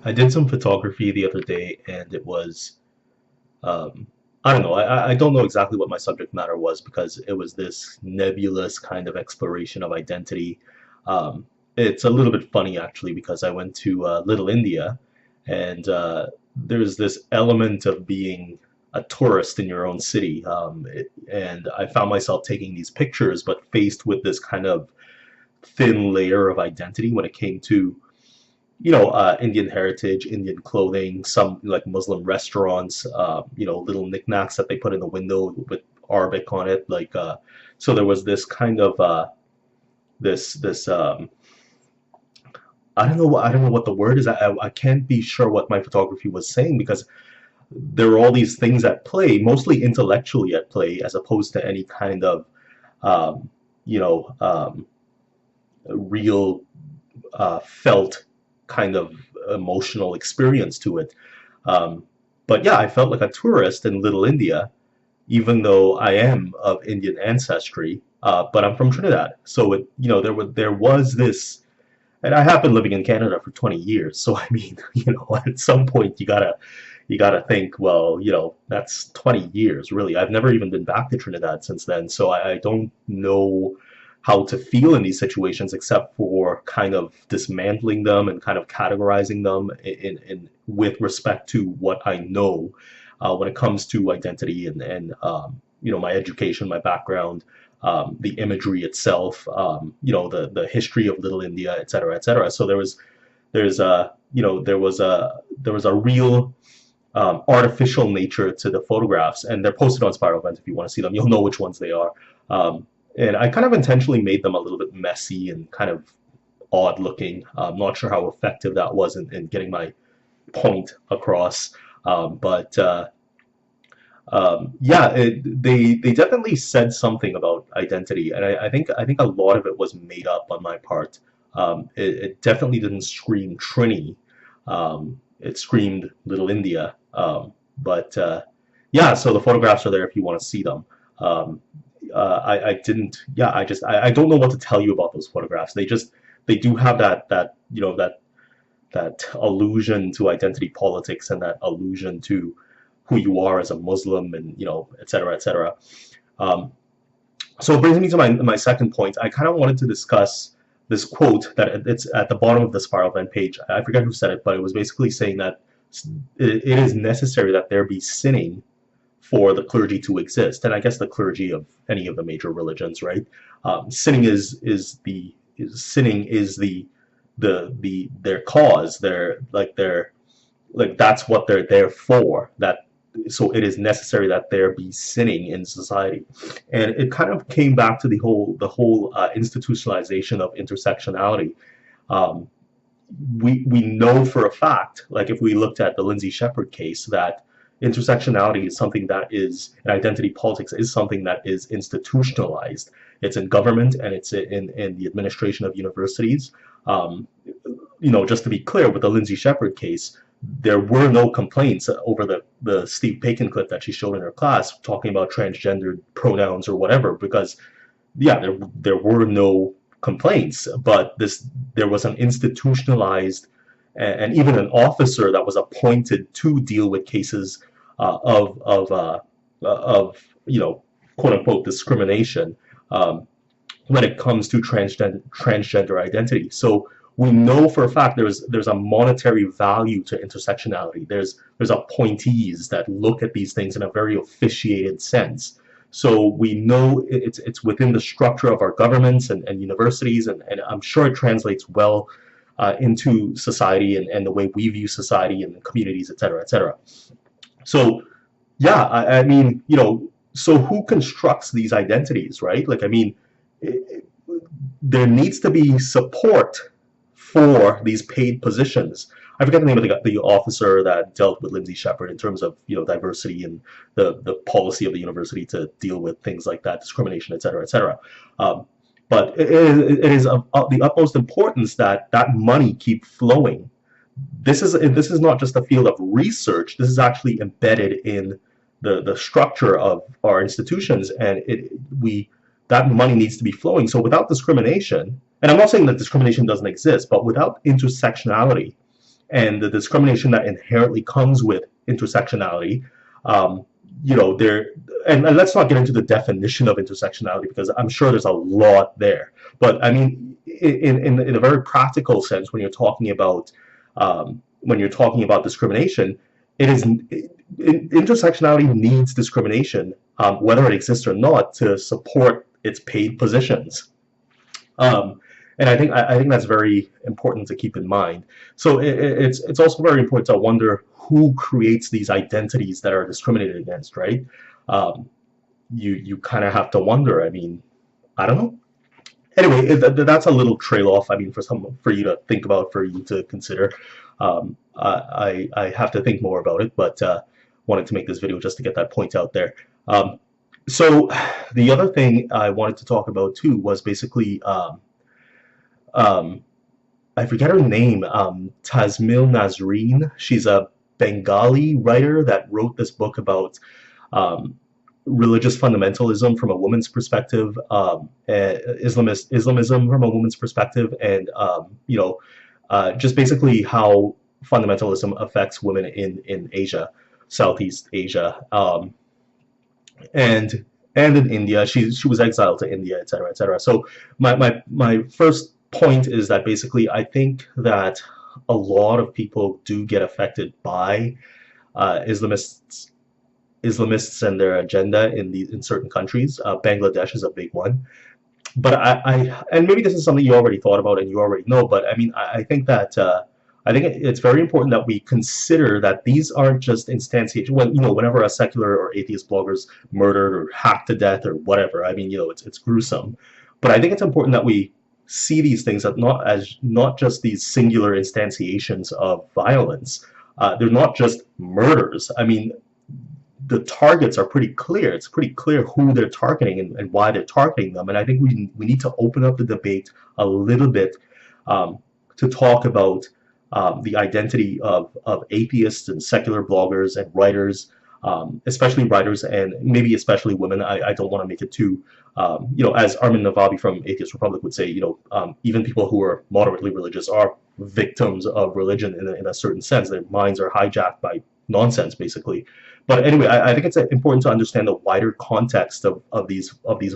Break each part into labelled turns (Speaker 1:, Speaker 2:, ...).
Speaker 1: I did some photography the other day, and it was, I don't know, I don't know exactly what my subject matter was because it was this nebulous kind of exploration of identity. It's a little bit funny actually because I went to Little India, and there's this element of being a tourist in your own city. And I found myself taking these pictures, but faced with this kind of thin layer of identity when it came to Indian heritage, Indian clothing, some like Muslim restaurants, little knickknacks that they put in the window with Arabic on it. So there was this kind of this I don't know what the word is. I can't be sure what my photography was saying because there were all these things at play, mostly intellectually at play, as opposed to any kind of um, you know um, real felt kind of emotional experience to it. Um, but yeah, I felt like a tourist in Little India, even though I am of Indian ancestry. But I'm from Trinidad, so there was this, and I have been living in Canada for 20 years. So I mean, at some point you gotta think, well, that's 20 years, really. I've never even been back to Trinidad since then, so I don't know how to feel in these situations except for kind of dismantling them and kind of categorizing them in with respect to what I know when it comes to identity and my education, my background, the imagery itself, the history of Little India, et cetera, et cetera. So there's a there was a real artificial nature to the photographs, and they're posted on Spiralvent if you want to see them. You'll know which ones they are. And I kind of intentionally made them a little bit messy and kind of odd looking. I'm not sure how effective that was in getting my point across. But Yeah, they definitely said something about identity, and I think a lot of it was made up on my part. It definitely didn't scream Trini. It screamed Little India. But Yeah, so the photographs are there if you want to see them. Um, I didn't. Yeah, I don't know what to tell you about those photographs. They do have that allusion to identity politics and that allusion to who you are as a Muslim and et cetera, et cetera. Um, so it brings me to my second point. I kind of wanted to discuss this quote that it's at the bottom of the Spiral Vent page. I forget who said it, but it was basically saying that it is necessary that there be sinning for the clergy to exist, and I guess the clergy of any of the major religions, right? Sinning is their cause. Like that's what they're there for. So it is necessary that there be sinning in society, and it kind of came back to the whole institutionalization of intersectionality. Um, we know for a fact, like if we looked at the Lindsay Shepherd case, that intersectionality is something that is, and identity politics is something that is institutionalized. It's in government and it's in the administration of universities. Um, just to be clear, with the Lindsay Shepherd case, there were no complaints over the Steve Bacon clip that she showed in her class talking about transgendered pronouns or whatever, because yeah, there were no complaints, but there was an institutionalized and even an officer that was appointed to deal with cases of quote unquote discrimination when it comes to transgender identity. So we know for a fact there's a monetary value to intersectionality. There's appointees that look at these things in a very officiated sense. So we know it's within the structure of our governments and universities, and I'm sure it translates well into society and the way we view society and communities, et cetera, et cetera. So yeah, I mean, so who constructs these identities, right? Like, I mean, it, there needs to be support for these paid positions. I forget the name of the officer that dealt with Lindsay Shepherd in terms of diversity and the policy of the university to deal with things like that, discrimination, et cetera, et cetera. Um, but it is of the utmost importance that that money keep flowing. This is not just a field of research. This is actually embedded in the structure of our institutions, and we that money needs to be flowing. So without discrimination, and I'm not saying that discrimination doesn't exist, but without intersectionality, and the discrimination that inherently comes with intersectionality. Um, there, and let's not get into the definition of intersectionality because I'm sure there's a lot there. But I mean, in a very practical sense, when you're talking about discrimination, it is intersectionality needs discrimination, whether it exists or not, to support its paid positions. Um, and I think that's very important to keep in mind. So it's also very important to wonder who creates these identities that are discriminated against, right? Um, you kind of have to wonder. I mean, I don't know. Anyway, that's a little trail off. I mean, for you to think about, for you to consider. I have to think more about it, but wanted to make this video just to get that point out there. So the other thing I wanted to talk about too was basically um, I forget her name, Tasmil Nasreen. She's a Bengali writer that wrote this book about um, religious fundamentalism from a woman's perspective, Islamism from a woman's perspective, and just basically how fundamentalism affects women in Asia, Southeast Asia, and in India. She was exiled to India, etc., etc. So my first point is that basically I think that a lot of people do get affected by Islamists and their agenda in certain countries. Bangladesh is a big one. But and maybe this is something you already thought about and you already know, but I mean, I think that I think it's very important that we consider that these aren't just instantiations. Whenever a secular or atheist blogger's murdered or hacked to death or whatever, I mean, it's gruesome. But I think it's important that we see these things as not just these singular instantiations of violence. They're not just murders. I mean, the targets are pretty clear. It's pretty clear who they're targeting and why they're targeting them. And I think we need to open up the debate a little bit, to talk about the identity of atheists and secular bloggers and writers, especially writers and maybe especially women. I don't want to make it too, as Armin Navabi from Atheist Republic would say, even people who are moderately religious are victims of religion in a certain sense. Their minds are hijacked by nonsense, basically. But anyway, I think it's important to understand the wider context of these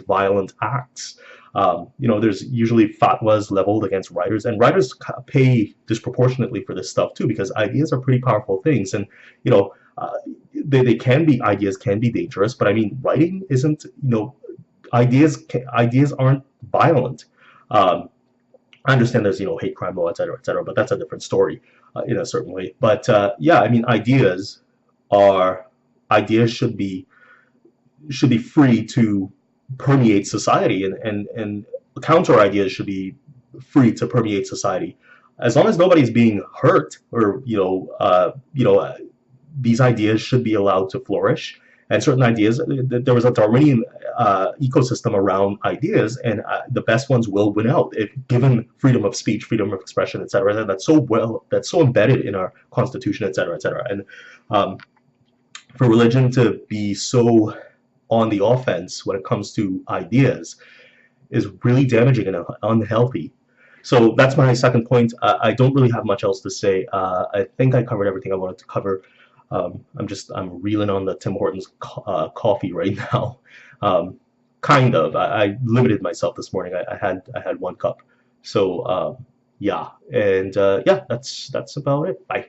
Speaker 1: violent acts. There's usually fatwas leveled against writers, and writers pay disproportionately for this stuff too, because ideas are pretty powerful things, and ideas can be dangerous. But I mean, writing isn't. Ideas aren't violent. I understand there's hate crime law, etc., but that's a different story in a certain way. But yeah, I mean, ideas should be free to permeate society, and counter ideas should be free to permeate society, as long as nobody's being hurt, or these ideas should be allowed to flourish. And certain ideas, there was a Darwinian ecosystem around ideas, and the best ones will win out if given freedom of speech, freedom of expression, etc. That's so embedded in our constitution, etc., etc. And for religion to be so on the offense when it comes to ideas is really damaging and unhealthy. So that's my second point. I don't really have much else to say. I think I covered everything I wanted to cover. I'm reeling on the Tim Hortons coffee right now. Kind of. I limited myself this morning. I had one cup. So yeah, and yeah, that's about it. Bye.